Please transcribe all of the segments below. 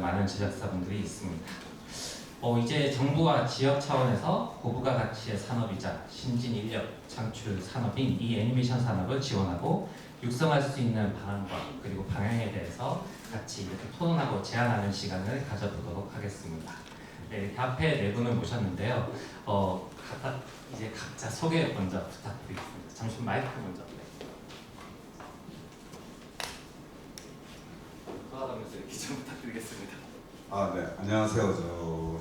많은 제작사분들이 있습니다. 이제 정부와 지역 차원에서 고부가 가치의 산업이자 신진 인력 창출 산업인 이 애니메이션 산업을 지원하고 육성할 수 있는 방안과 그리고 방향에 대해서 같이 이렇게 토론하고 제안하는 시간을 가져보도록 하겠습니다. 네, 이렇게 앞에 네 분을 모셨는데요. 이제 각자 소개 먼저 부탁드리겠습니다. 잠시 마이크 먼저. 돌아가면서 이렇게 좀 부탁드리겠습니다. 네, 안녕하세요. 저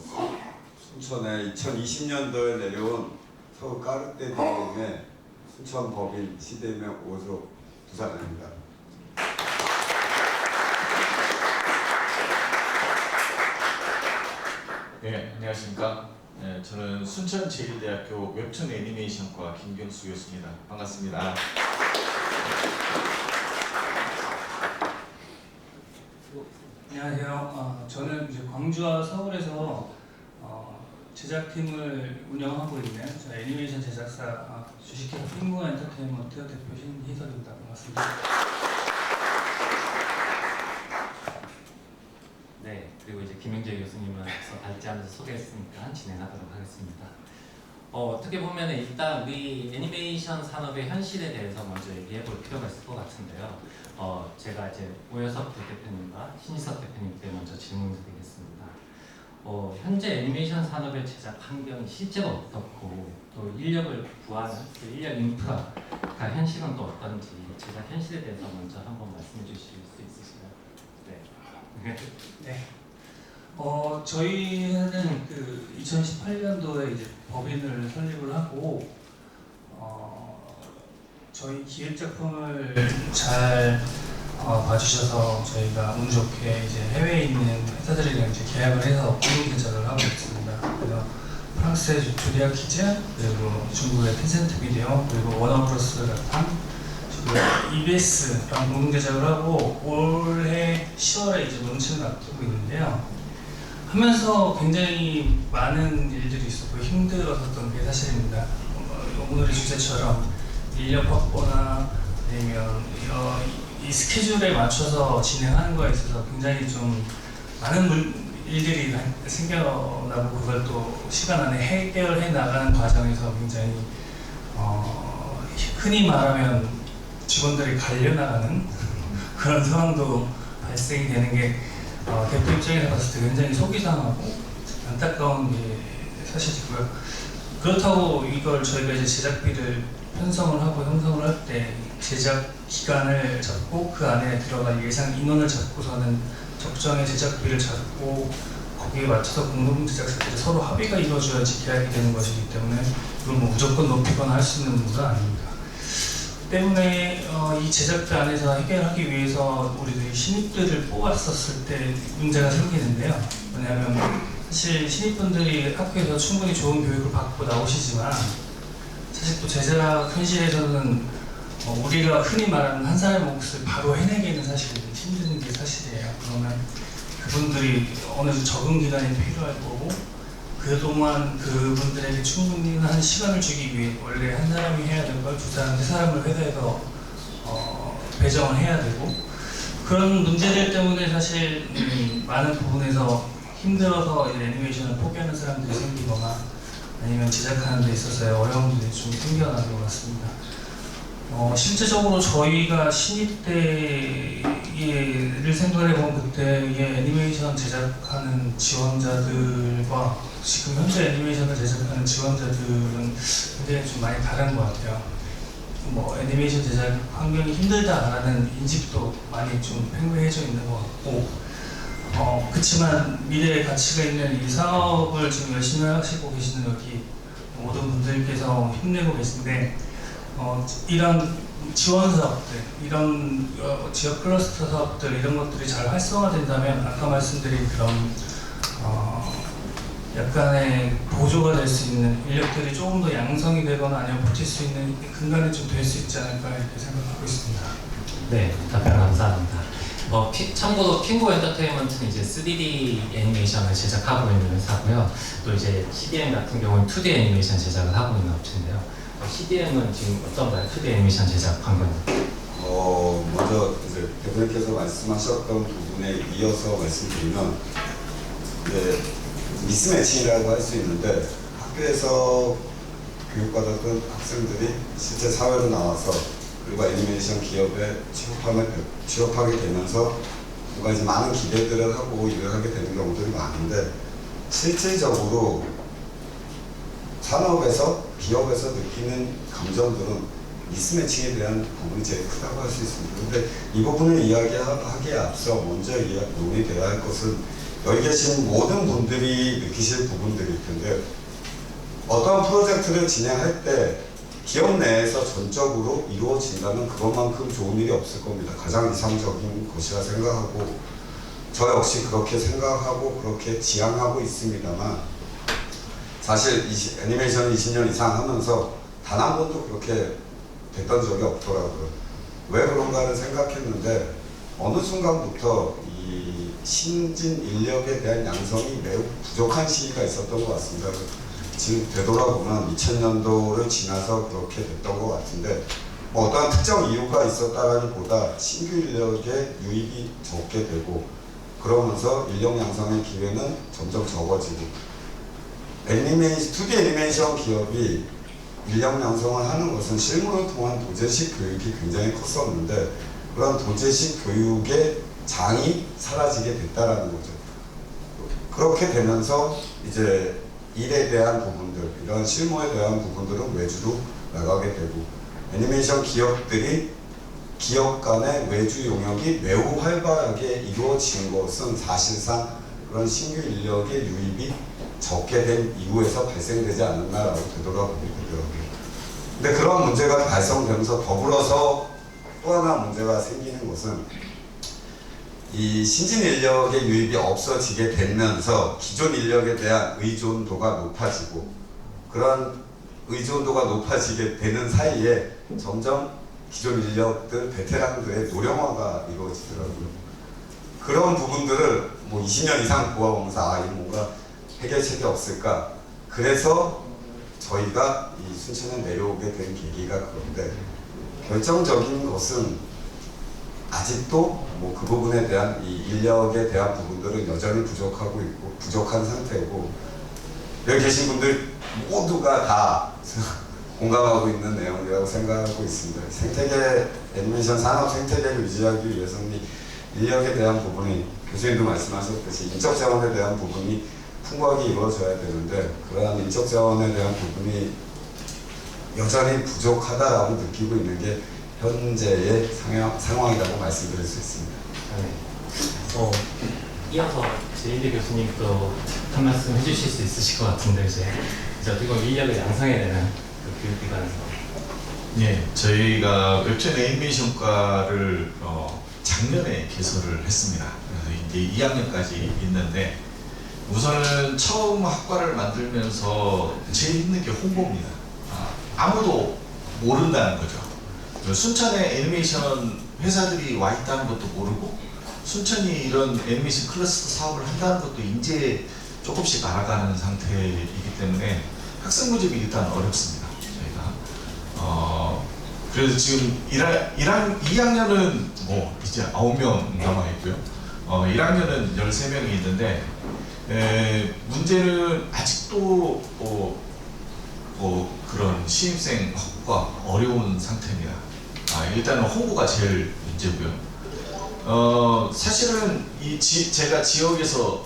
순천에 2020년도에 내려온 서울 까르떼 디엠의 순천 법인 시대의 오조 부사장입니다. 네, 안녕하십니까. 네, 저는 순천제일대학교 웹툰 애니메이션과 김경수 교수입니다. 반갑습니다. 안녕하세요. 저는 이제 광주와 서울에서 제작팀을 운영하고 있는 저희 애니메이션 제작사 주식회사 핑구 엔터테인먼트 대표 신희설입니다. 반갑습니다. 네, 그리고 이제 김영재 교수님은 앞서 발제하면서 소개했으니까 진행하도록 하겠습니다. 어떻게 보면 일단 우리 애니메이션 산업의 현실에 대해서 먼저 얘기해 볼 필요가 있을 것 같은데요. 제가 이제 오여섭 대표님과 신희석 대표님께 먼저 질문을 드리겠습니다. 현재 애니메이션 산업의 제작 환경이 실제로 어떻고 또 인력을 구하는 그 인력 인프라가 현실은 또 어떤지 제작 현실에 대해서 먼저 한번 말씀해 주실 수 있으신가요? 네. 네. 저희는 그 2018년도에 이제 법인을 설립을 하고 저희 기획 작품을 잘 봐주셔서 저희가 운 좋게 이제 해외에 있는 회사들이랑 이제 계약을 해서 공동 제작을 하고 있습니다. 그래서 프랑스의 주리아 키즈, 그리고 중국의 텐센트 비디오, 그리고 워너브러스 같은 지금 EBS랑 공동 제작을 하고 올해 10월에 이제 론칭을 앞두고 있는데요. 하면서 굉장히 많은 일들이 있었고 힘들었던 게 사실입니다. 오늘의 주제처럼 인력 확보나 아니면 이 스케줄에 맞춰서 진행하는 거에 있어서 굉장히 좀 많은 일들이 생겨나고 그걸 또 시간 안에 해결해 나가는 과정에서 굉장히 흔히 말하면 직원들이 갈려나가는 그런 상황도 발생이 되는 게 대표 입장에서 봤을 때 굉장히 속이 상하고 안타까운 게 사실이고요. 그렇다고 이걸 저희가 이제 제작비를 편성을 하고 형성을 할 때 제작 기간을 잡고 그 안에 들어갈 예상 인원을 잡고서는 적정의 제작비를 잡고 거기에 맞춰서 공동 제작사들이 서로 합의가 이루어져야지 계약이 되는 것이기 때문에 이걸 뭐 무조건 높이거나 할 수 있는 문제가 아닙니다. 때문에 이 제작비 안에서 해결하기 위해서 우리들이 신입들을 뽑았었을 때 문제가 생기는데요. 왜냐하면 사실 신입분들이 학교에서 충분히 좋은 교육을 받고 나오시지만 사실 또 제작 현실에서는 우리가 흔히 말하는 한 사람의 몫을 바로 해내기는 사실 힘든 게 사실이에요. 그러면 그분들이 어느 정도 적응 기간이 필요할 거고 그동안 그분들에게 충분히 한 시간을 주기 위해 원래 한 사람이 해야 될 걸 두 사람, 세 사람을 회사에서 배정을 해야 되고 그런 문제들 때문에 사실 많은 부분에서 힘들어서 이제 애니메이션을 포기하는 사람들이 생기거나 아니면 제작하는 데 있어서의 어려움들이 좀 생겨나는 것 같습니다. 실제적으로 저희가 신입 때를 생각해보면 그때의 애니메이션 제작하는 지원자들과 지금 현재 애니메이션을 제작하는 지원자들은 굉장히 좀 많이 다른 것 같아요. 애니메이션 제작 환경이 힘들다라는 인식도 많이 좀 팽배해져 있는 것 같고 그렇지만 미래의 가치가 있는 이 사업을 지금 열심히 하시고 계시는 여기 모든 분들께서 힘내고 계신데 이런 지원 사업들, 이런 지역 클러스터 사업들 이런 것들이 잘 활성화된다면 아까 말씀드린 그런 약간의 보조가 될 수 있는 인력들이 조금 더 양성이 되거나 아니면 버틸 수 있는 근간이 좀 될 수 있지 않을까 이렇게 생각하고 있습니다. 네, 답변 감사합니다. 참고로 핑구 엔터테인먼트는 이제 3D 애니메이션을 제작하고 있는 회사고요. 또 이제 CDM 같은 경우는 2D 애니메이션 제작을 하고 있는 업체인데요. CDM은 지금 어떤가요? 2D 애니메이션 제작 환경은? 먼저 이제 선생님께서 말씀하셨던 부분에 이어서 말씀드리면 미스매칭이라고 할 수 있는데 학교에서 교육받았던 학생들이 실제 사회로 나와서 그리고 애니메이션 기업에 취업하게 되면서 뭔가 이제 많은 기대들을 하고 일을 하게 되는 경우들이 많은데 실질적으로 산업에서 기업에서 느끼는 감정들은 미스매칭에 대한 부분이 제일 크다고 할 수 있습니다. 근데 이 부분을 이야기하기에 앞서 먼저 논의되어야 할 것은 여기 계신 모든 분들이 느끼실 부분들일 텐데 어떤 프로젝트를 진행할 때 기업 내에서 전적으로 이루어진다면 그것만큼 좋은 일이 없을 겁니다. 가장 이상적인 것이라 생각하고 저 역시 그렇게 생각하고 그렇게 지향하고 있습니다만 사실 애니메이션 20년 이상 하면서 단 한 번도 그렇게 됐던 적이 없더라고요. 왜 그런가를 생각했는데 어느 순간부터 이 신진 인력에 대한 양성이 매우 부족한 시기가 있었던 것 같습니다. 지금 되돌아보면 2000년도를 지나서 그렇게 됐던 것 같은데 뭐 어떠한 특정 이유가 있었다라기보다 신규 인력의 유입이 적게 되고 그러면서 인력 양성의 기회는 점점 적어지고 2D 애니메이션 기업이 인력 양성을 하는 것은 실무를 통한 도제식 교육이 굉장히 컸었는데 그런 도제식 교육의 장이 사라지게 됐다라는 거죠. 그렇게 되면서 이제 일에 대한 부분들, 이런 실무에 대한 부분들은 외주로 나가게 되고 애니메이션 기업들이 기업 간의 외주 용역이 매우 활발하게 이루어진 것은 사실상 그런 신규 인력의 유입이 적게 된 이후에서 발생되지 않았나라고 되돌아보게 되더라고요. 근데 그런 문제가 발생되면서 더불어서 또 하나 문제가 생기는 것은 이 신진 인력의 유입이 없어지게 되면서 기존 인력에 대한 의존도가 높아지고 그런 의존도가 높아지게 되는 사이에 점점 기존 인력들, 베테랑들의 노령화가 이루어지더라고요. 그런 부분들을 뭐 20년 이상 보아오면서 이 뭔가 해결책이 없을까. 그래서 저희가 이 순천에 내려오게 된 계기가 그런데 결정적인 것은 아직도 뭐 그 부분에 대한 이 인력에 대한 부분들은 여전히 부족하고 있고 부족한 상태고 여기 계신 분들 모두가 다 공감하고 있는 내용이라고 생각하고 있습니다. 생태계 애니메이션 산업 생태계를 유지하기 위해서는 인력에 대한 부분이 교수님도 말씀하셨듯이 인적 자원에 대한 부분이 풍부하게 이루어져야 되는데 그러한 인적 자원에 대한 부분이 여전히 부족하다라고 느끼고 있는 게 현재의 상황이라고 말씀드릴 수 있습니다. 네. 이어서 제일대 교수님도 한 말씀 해주실 수 있으실 것 같은데 이제 어떻게 보면 인력을 양성해야 되는 그 교육기관에서 예, 저희가 웹툰 애니메이션과를 작년에 개설을 했습니다. 그래서 이제 2학년까지 있는데 우선은 처음 학과를 만들면서 제일 힘든 게 홍보입니다. 아무도 모른다는 거죠. 순천에 애니메이션 회사들이 와 있다는 것도 모르고 순천이 이런 애니메이션 클러스터 사업을 한다는 것도 이제 조금씩 알아가는 상태이기 때문에 학생 모집이 일단 어렵습니다. 저희가 그래서 지금 2학년은 뭐 이제 9명 남아 있고요. 1학년은 13명이 있는데 문제는 아직도 그런 신입생 확보가 어려운 상태입니다. 일단은 홍보가 제일 문제고요. 사실은 제가 지역에서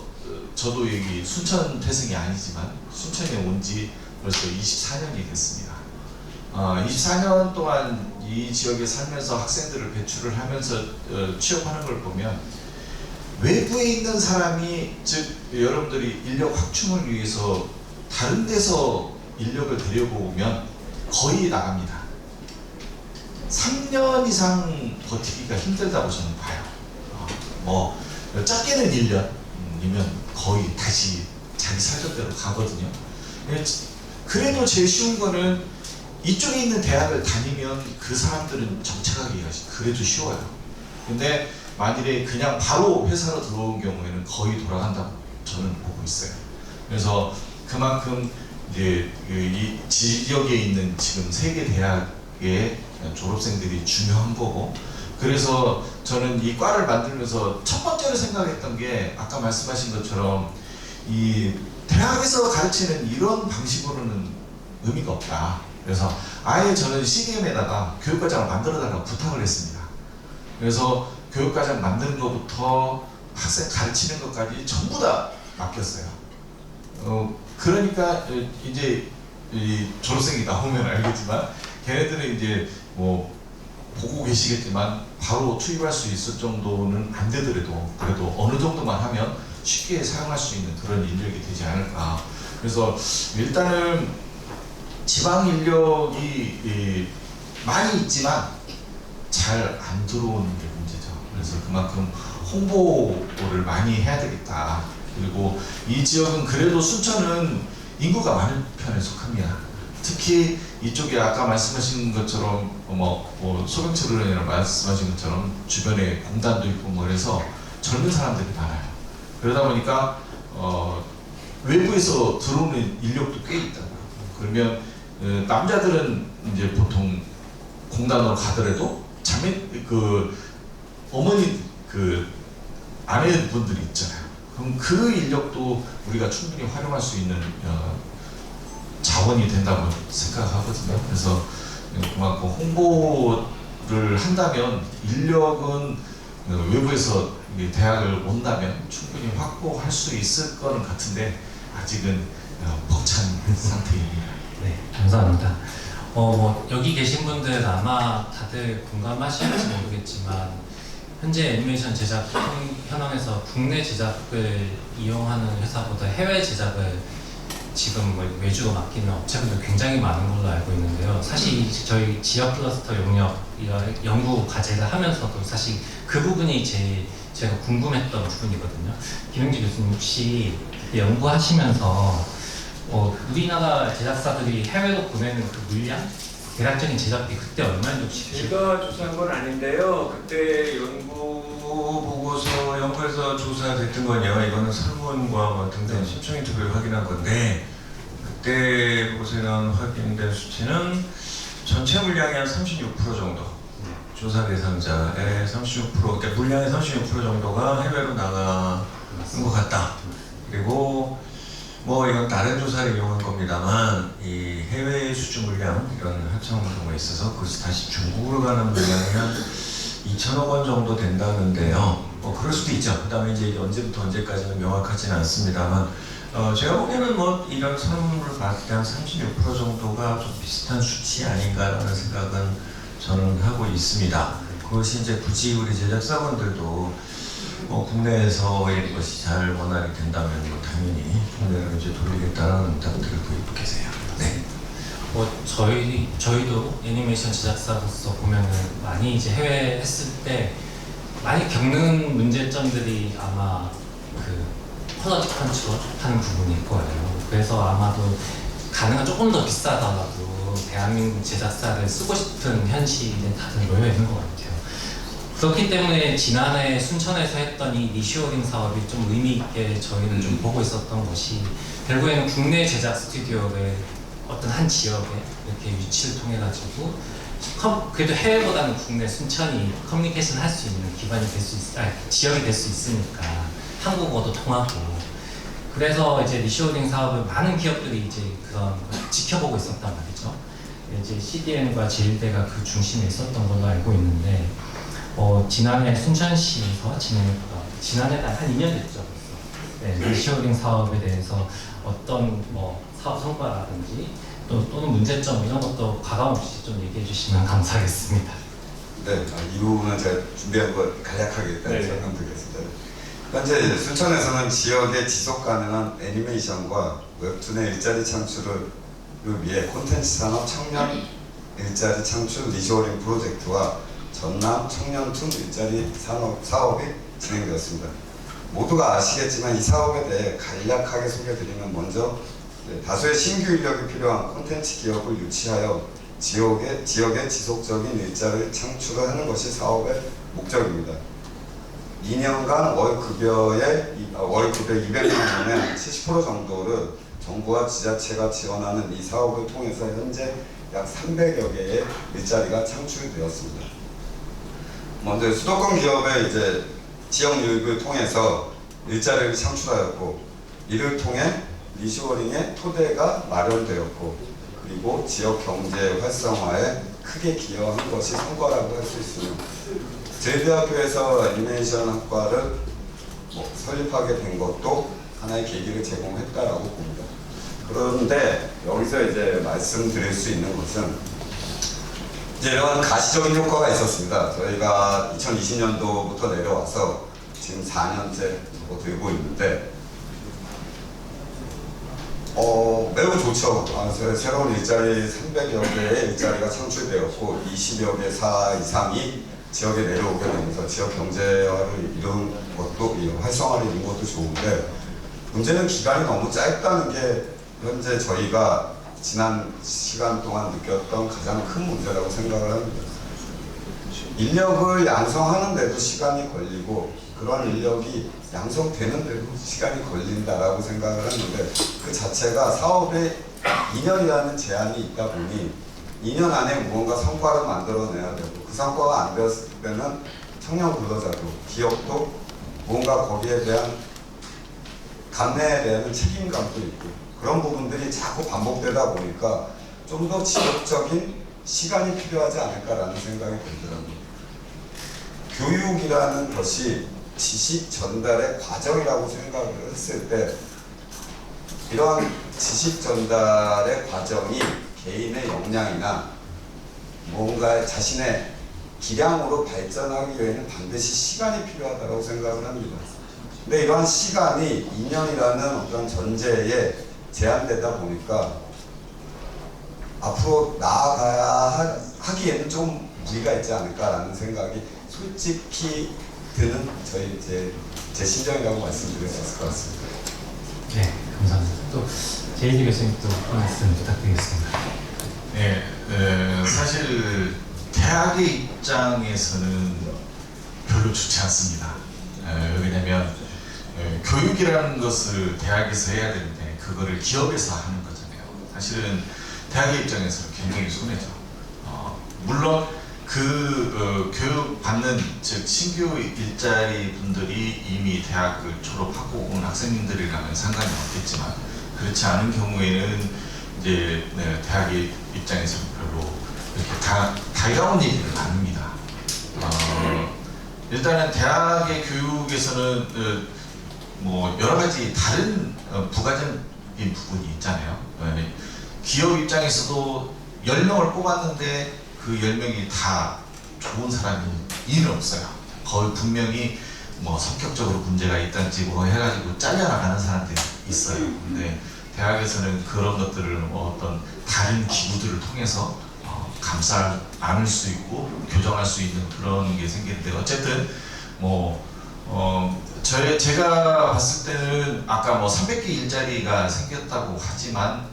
저도 여기 순천 태생이 아니지만 순천에 온 지 벌써 24년이 됐습니다. 24년 동안 이 지역에 살면서 학생들을 배출을 하면서 취업하는 걸 보면 외부에 있는 사람이 즉 여러분들이 인력 확충을 위해서 다른 데서 인력을 데려오면 거의 나갑니다. 3년 이상 버티기가 힘들다고 저는 봐요. 뭐 짧게는 1년이면 거의 다시 자기 살던 대로 가거든요. 그래도 제일 쉬운 거는 이쪽에 있는 대학을 다니면 그 사람들은 정착하기가 그래도 쉬워요. 근데 만일에 그냥 바로 회사로 들어온 경우에는 거의 돌아간다고 저는 보고 있어요. 그래서 그만큼 이제 이 지역에 있는 지금 3개 대학의 졸업생들이 중요한 거고 그래서 저는 이 과를 만들면서 첫 번째로 생각했던 게 아까 말씀하신 것처럼 이 대학에서 가르치는 이런 방식으로는 의미가 없다. 그래서 아예 저는 CDM에다가 교육과정을 만들어달라고 부탁을 했습니다. 그래서 교육과정 만드는 것부터 학생 가르치는 것까지 전부 다 맡겼어요. 그러니까 이제 이 졸업생이 나오면 알겠지만 걔네들은 이제 뭐 보고 계시겠지만 바로 투입할 수 있을 정도는 안 되더라도 그래도 어느 정도만 하면 쉽게 사용할 수 있는 그런 인력이 되지 않을까. 그래서 일단은 지방 인력이 많이 있지만 잘 안 들어오는 게 문제죠. 그래서 그만큼 홍보를 많이 해야 되겠다. 그리고 이 지역은 그래도 순천은 인구가 많은 편에 속합니다. 특히 이쪽에 아까 말씀하신 것처럼 소병철 의원이랑 말씀하신 것처럼 주변에 공단도 있고 뭐 그래서 젊은 사람들이 많아요. 그러다 보니까 외부에서 들어오는 인력도 꽤 있다고요. 그러면 남자들은 이제 보통 공단으로 가더라도 어머니 아내분들이 있잖아요. 그럼 그 인력도 우리가 충분히 활용할 수 있는 자원이 된다고 생각하거든요. 그래서 그만큼 홍보를 한다면 인력은 외부에서 대학을 온다면 충분히 확보할 수 있을 거는 같은데 아직은 벅찬 상태입니다. 네, 감사합니다. 여기 계신 분들 아마 다들 공감하실지 모르겠지만 현재 애니메이션 제작 현황에서 국내 제작을 이용하는 회사보다 해외 제작을 지금 외주로 맡기는 업체들도 굉장히 많은 걸로 알고 있는데요. 사실 저희 지역 클러스터 용역 연구 과제를 하면서도 사실 그 부분이 제가 궁금했던 부분이거든요. 김영지 교수님 혹시 그때 연구하시면서 우리나라 제작사들이 해외로 보내는 그 물량? 대략적인 제작비 그때 얼마인지 혹시 제가 조사한 건 아닌데요. 그때 연구에서 조사됐던 건요. 이거는 설문과 등등 심층 인터뷰를 확인한 건데 그때 보고서는 확인된 수치는 전체 물량의 한 36% 정도 조사 대상자의 36% 그러니까 물량의 36% 정도가 해외로 나가는 것 같다. 그리고 이건 다른 조사를 이용한 겁니다만 이 해외 수주 물량 이런 합성 경우에 있어서 그것이 다시 중국으로 가는 물량이 한 2천억 원 정도 된다는데요. 그럴 수도 있죠. 그 다음에 이제 언제부터 언제까지는 명확하지는 않습니다만 제가 보기에는 이런 설문을 봤을 때 한 36% 정도가 좀 비슷한 수치 아닌가라는 생각은 저는 하고 있습니다. 그것이 이제 굳이 우리 제작사분들도 국내에서 이런 것이 잘 원활히 된다면 당연히 국내로 이제 돌리겠다는 응답들을 보이고 계세요. 네. 저희도 애니메이션 제작사로서 보면은 많이 이제 해외 했을 때 많이 겪는 문제점들이 아마 그 퀄러티 컨트롤 하는 부분일 거예요. 그래서 아마도 가능한 조금 더 비싸더라도 대한민국 제작사를 쓰고 싶은 현실에 다들 놓여 있는 것 같아요. 그렇기 때문에 지난해 순천에서 했던 이 리쇼어링 사업이 좀 의미 있게 저희는 좀 보고 있었던 것이 결국에는 국내 제작 스튜디오를 어떤 한 지역에 이렇게 위치를 통해 가지고 그래도 해외보다는 국내 순천이 커뮤니케이션 할 수 있는 기반이 될 수 지역이 될 수 있으니까 한국어도 통하고 그래서 이제 리쇼어링 사업을 많은 기업들이 이제 그런 걸 지켜보고 있었단 말이죠. 이제 CDN과 제일대가 그 중심에 있었던 걸로 알고 있는데 지난해 순천시에서 지난해 한 2년 됐죠. 네, 리쇼어링 사업에 대해서 어떤 사업 성과라든지 또는 문제점 이런 것도 가감없이 좀 얘기해 주시면 감사하겠습니다. 네, 이 부분은 제가 준비한 거 간략하게 일단 설명드리겠습니다. 현재 순천에서는 지역의 지속 가능한 애니메이션과 웹툰의 일자리 창출을 위해 콘텐츠 산업 청년 일자리 창출 리쇼어링 프로젝트와 전남 청년툰 일자리 사업이 진행되었습니다. 모두가 아시겠지만 이 사업에 대해 간략하게 소개드리면 먼저 다수의 신규 인력이 필요한 콘텐츠 기업을 유치하여 지역의 지속적인 일자리를 창출하는 것이 사업의 목적입니다. 2년간 월급여 200만 원의 70% 정도를 정부와 지자체가 지원하는 이 사업을 통해서 현재 약 300여 개의 일자리가 창출되었습니다. 먼저 수도권 기업의 이제 지역 유입을 통해서 일자리를 창출하였고, 이를 통해 리쇼어링의 토대가 마련되었고, 그리고 지역 경제 활성화에 크게 기여한 것이 성과라고 할 수 있으며, 제주대학교에서 애니메이션 학과를 설립하게 된 것도 하나의 계기를 제공했다라고 봅니다. 그런데 여기서 이제 말씀드릴 수 있는 것은 이제 이런 가시적인 효과가 있었습니다. 저희가 2020년도부터 내려와서 지금 4년째 되고 있는데 매우 좋죠. 새로운 일자리 300여 개의 일자리가 창출되었고 20여 개 사 이상이 지역에 내려오게 되면서 지역 경제화를 이룬 것도, 활성화를 이룬 것도 좋은데, 문제는 기간이 너무 짧다는 게 현재 저희가 지난 시간 동안 느꼈던 가장 큰 문제라고 생각을 합니다. 인력을 양성하는데도 시간이 걸리고, 그런 인력이 양성되는데도 시간이 걸린다라고 생각을 했는데, 그 자체가 사업에 2년이라는 제한이 있다 보니 2년 안에 무언가 성과를 만들어내야 되고, 그 성과가 안 되었을 때는 청년 근로자도 기업도 무언가 거기에 대한 감내에 대한 책임감도 있고, 그런 부분들이 자꾸 반복되다 보니까 좀 더 지속적인 시간이 필요하지 않을까라는 생각이 들더라고요. 교육이라는 것이 지식 전달의 과정이라고 생각을 했을 때, 이러한 지식 전달의 과정이 개인의 역량이나 뭔가 자신의 기량으로 발전하기 위해는 반드시 시간이 필요하다고 생각을 합니다. 근데 이러한 시간이 2년이라는 어떤 전제에 제한되다 보니까 앞으로 나아가야 하기에는 좀 무리가 있지 않을까라는 생각이 솔직히 드는 제 심정이라고 말씀드릴 수 있을 것 같습니다. 네, 감사합니다. 또 제이지 교수님 또 말씀 부탁드리겠습니다. 네, 사실 대학의 입장에서는 별로 좋지 않습니다. 왜냐면 교육이라는 것을 대학에서 해야 되는데 그거를 기업에서 하는 거잖아요. 사실은 대학의 입장에서는 굉장히 손해죠. 물론 교육 받는, 즉 신규 일자리 분들이 이미 대학을 졸업하고 온 학생님들이라면 상관이 없겠지만, 그렇지 않은 경우에는 이제 대학의 입장에서 별로 이렇게 달가운 일은 아닙니다. 일단은 대학의 교육에서는 뭐 여러 가지 다른 부가적인 부분이 있잖아요. 기업 입장에서도 10명을 뽑았는데 그 10명이 다 좋은 사람이 이는 없어요. 거의 분명히 뭐 성격적으로 문제가 있다든지 뭐 해가지고 잘려나가는 사람들이 있어요. 근데 대학에서는 그런 것들을 어떤 다른 기구들을 통해서 감싸 안을 수 있고 교정할 수 있는 그런 게 생기는데, 어쨌든 제가 봤을 때는 아까 뭐 300개 일자리가 생겼다고 하지만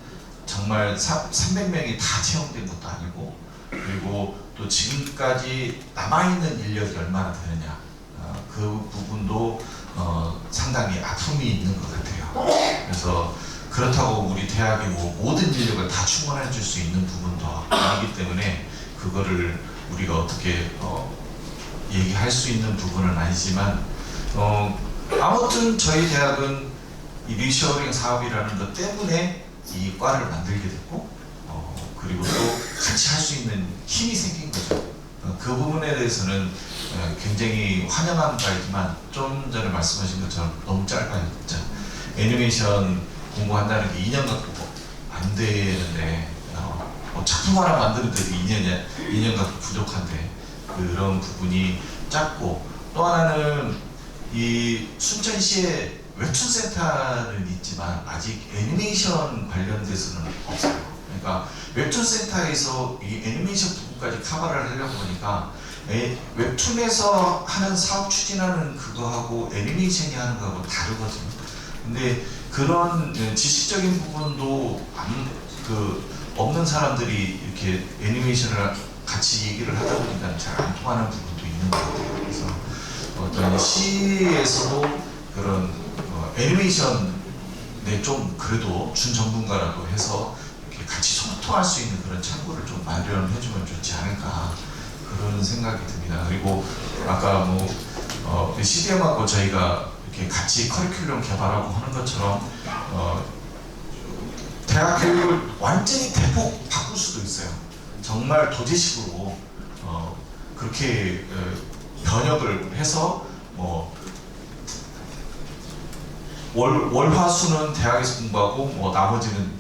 정말 300명이 다 채용된 것도 아니고, 그리고 또 지금까지 남아있는 인력이 얼마나 되느냐, 그 부분도 상당히 아픔이 있는 것 같아요. 그래서 그렇다고 우리 대학이 뭐 모든 인력을 다 충원해 줄 수 있는 부분도 아니기 때문에 그거를 우리가 어떻게 얘기할 수 있는 부분은 아니지만, 아무튼 저희 대학은 이 리쇼어링 사업이라는 것 때문에 이 과를 만들게 됐고, 그리고 또 같이 할 수 있는 힘이 생긴 거죠. 그 부분에 대해서는 굉장히 환영한 바이지만, 좀 전에 말씀하신 것처럼 너무 짧아요. 진짜 애니메이션 공부한다는 게 2년 갖고 안 되는데, 작품 하나 만드는데도 2년 갖고 부족한데, 그런 부분이 작고, 또 하나는 이 순천시에 웹툰 센터는 있지만 아직 애니메이션 관련돼서는 없어요. 그러니까 웹툰 센터에서 이 애니메이션 부분까지 커버를 하려고 보니까 웹툰에서 하는 사업 추진하는 그거하고 애니메이션이 하는 거하고 다르거든요. 근데 그런 지식적인 부분도 없는 사람들이 이렇게 애니메이션을 같이 얘기를 하다 보니까 잘 안 통하는 부분도 있는 것 같아요. 그래서 어떤 시에서도 그런 애니메이션에 좀 그래도 준전문가라도 해서 이렇게 같이 소통할 수 있는 그런 창구를 좀 마련해주면 좋지 않을까, 그런 생각이 듭니다. 그리고 아까 CDM하고 저희가 이렇게 같이 커리큘럼 개발하고 하는 것처럼 대학 교육을 완전히 대폭 바꿀 수도 있어요. 정말 도제식으로 그렇게 번역을 해서 월화수는 대학에서 공부하고 나머지는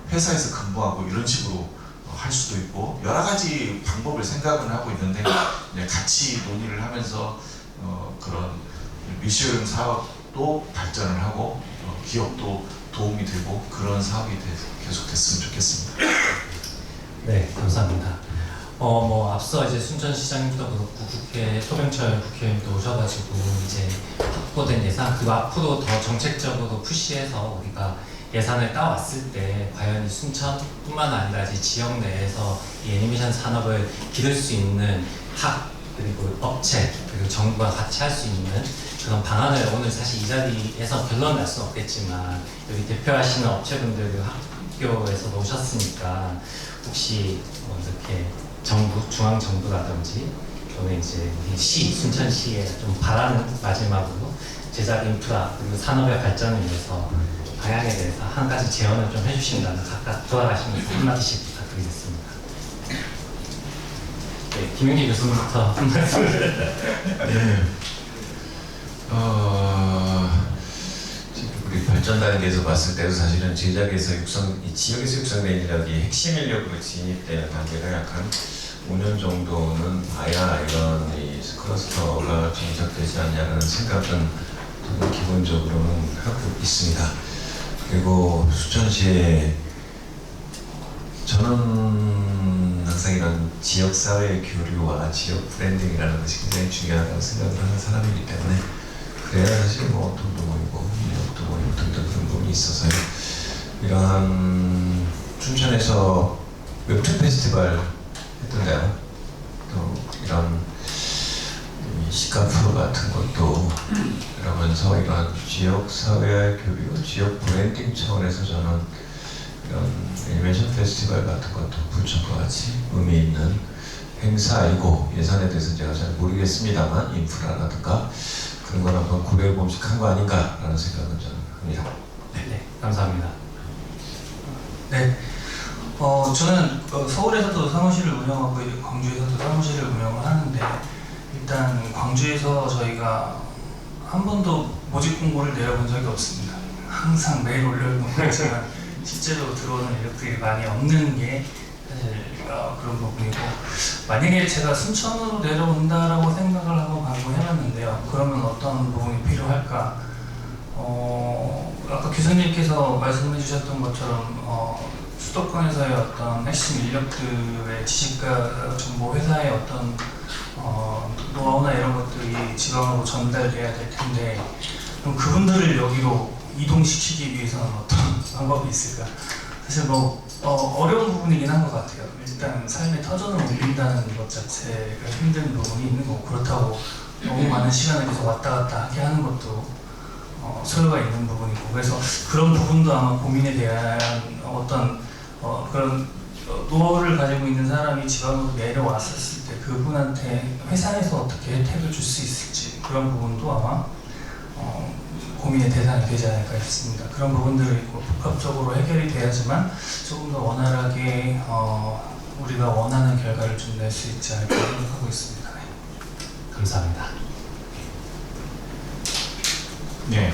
회사에서 근무하고 이런 식으로 할 수도 있고 여러 가지 방법을 생각은 하고 있는데 같이 논의를 하면서 그런 미션 사업도 발전을 하고 기업도 도움이 되고 그런 사업이 계속 됐으면 좋겠습니다. 네, 감사합니다. 앞서 이제 순천시장님도 그렇고 국회 소병철 국회의원도 오셔가지고 이제 확보된 예산 그리고 앞으로 더 정책적으로 푸시해서 우리가 예산을 따왔을 때 과연 이 순천뿐만 아니라 이제 지역 내에서 이 애니메이션 산업을 기를 수 있는 학 그리고 업체 그리고 정부가 같이 할 수 있는 그런 방안을 오늘 사실 이 자리에서 결론 날 수는 없겠지만 여기 대표하시는 업체분들 학교에서 오셨으니까 혹시 이렇게 정부 중앙 정부라든지 또는 이제 우리 시 순천시에 좀 바라는 마지막으로 제작 인프라 그리고 산업의 발전을 위해서 방향에 대해서 한 가지 제언을 좀 해주신다면 각각 돌아가시면서 한마디씩 부탁드리겠습니다. 네, 김영기 교수님부터 한 말씀을. 네. 지금 우리 발전 단계에서 봤을 때도 사실은 제작에서 이 지역에서 육성된 인력이 핵심 인력으로 진입되는 단계가 약 한 5년 정도는 봐야 이런 이 클러스터가 정착되지 않냐는 생각은 저는 기본적으로는 하고 있습니다. 그리고 수천시에 저는 항상 이런 지역사회의 교류와 지역 브랜딩이라는 것이 굉장히 중요하다고 생각을 하는 사람이기 때문에 그래야 사실 돈도 모이고 인력도 모이고 등등 그런 부분이 있어서요. 이러한 춘천에서 웹툰 페스티벌 했던데요. 또 이런 시카 프로 같은 것도 그러면서 이런 지역사회의 교류, 지역 브랜딩 차원에서 저는 이런 애니메이션 페스티벌 같은 것도 부천과 같이 의미 있는 행사이고 예산에 대해서 제가 잘 모르겠습니다만 인프라라든가 그런 건 한번 고려해 봄직한 거 아닌가라는 생각은 저는 합니다. 네, 감사합니다. 네. 저는 서울에서도 사무실을 운영하고 광주에서도 사무실을 운영을 하는데 일단 광주에서 저희가 한 번도 모집 공고를 내려본 적이 없습니다. 항상 매일 올려놓고 있지만 실제로 들어오는 인력들이 많이 없는 게 사실 그런 부분이고 만약에 제가 순천으로 내려온다라고 생각을 하고 방문해봤는데요. 그러면 어떤 부분이 필요할까? 아까 교수님께서 말씀해 주셨던 것처럼 수도권에서의 어떤 핵심 인력들의 지식과 정보 회사의 어떤 노하우나 이런 것들이 지방으로 전달돼야 될 텐데 그럼 그분들을 여기로 이동시키기 위해서는 어떤 방법이 있을까? 사실 어려운 부분이긴 한 것 같아요. 일단 삶의 터전을 옮긴다는 것 자체가 힘든 부분이 있는 거고 그렇다고 너무 많은 시간을 계속 왔다 갔다 하게 하는 것도 소요가 있는 부분이고 그래서 그런 부분도 아마 고민에 대한 어떤 그런 노하우를 가지고 있는 사람이 지방으로 내려왔었을 때 그분한테 회사에서 어떻게 혜택을 줄 수 있을지 그런 부분도 아마 고민의 대상이 되지 않을까 싶습니다. 그런 부분들이 복합적으로 해결이 돼야지만 조금 더 원활하게 우리가 원하는 결과를 좀 낼 수 있지 않을까 생각하고 있습니다. 네. 감사합니다. 네,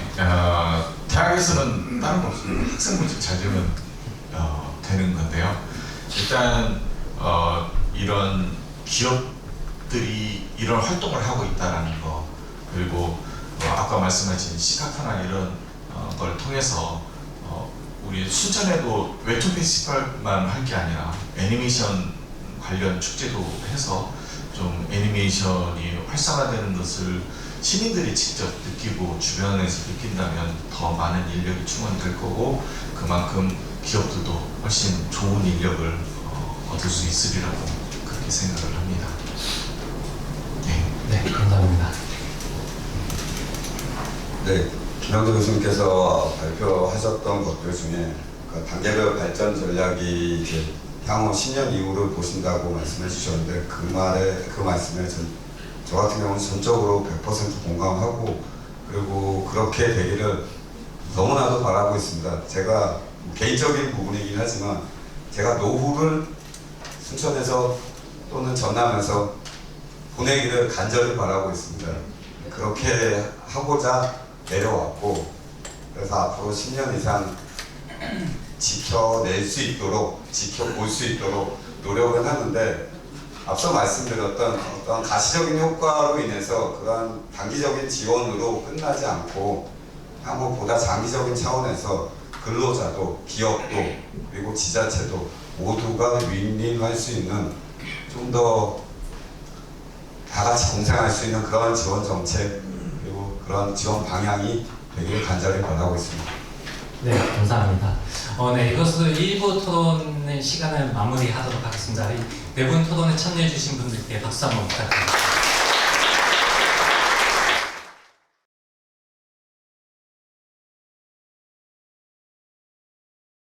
대학에서는 다른 거 없습니다. 학생 모집 잘 되면 되는 건데요. 일단 이런 기업들이 이런 활동을 하고 있다라는 거 그리고 아까 말씀하신 시카파나 이런 걸 통해서 우리 순천에도 웹툰 페스티벌만 할 게 아니라 애니메이션 관련 축제도 해서 좀 애니메이션이 활성화되는 것을 시민들이 직접 느끼고 주변에서 느낀다면 더 많은 인력이 충원될 거고 그만큼 기업들도 훨씬 좋은 인력을 얻을 수 있으리라고 그렇게 생각을 합니다. 네, 감사합니다. 네, 김영도 교수님께서 발표하셨던 것들 중에 그 단계별 발전 전략이 이제 향후 10년 이후를 보신다고 말씀해 주셨는데 그 말씀에 저 같은 경우는 전적으로 100% 공감하고 그리고 그렇게 되기를 너무나도 바라고 있습니다. 제가 개인적인 부분이긴 하지만 제가 노후를 순천에서 또는 전남에서 보내기를 간절히 바라고 있습니다. 그렇게 하고자 내려왔고 그래서 앞으로 10년 이상 지켜낼 수 있도록 지켜볼 수 있도록 노력을 하는데 앞서 말씀드렸던 어떤 가시적인 효과로 인해서 그러한 단기적인 지원으로 끝나지 않고 향후 보다 장기적인 차원에서 근로자도 기업도 그리고 지자체도 모두가 윈윈할 수 있는 좀 더 다 같이 공생할 수 있는 그런 지원 정책 그리고 그런 지원 방향이 되길 간절히 바라고 있습니다. 네, 감사합니다. 네, 이것으로 1부 토론의 시간을 마무리하도록 하겠습니다. 이 네 분 토론에 참여해주신 분들께 박수 한번 부탁드립니다.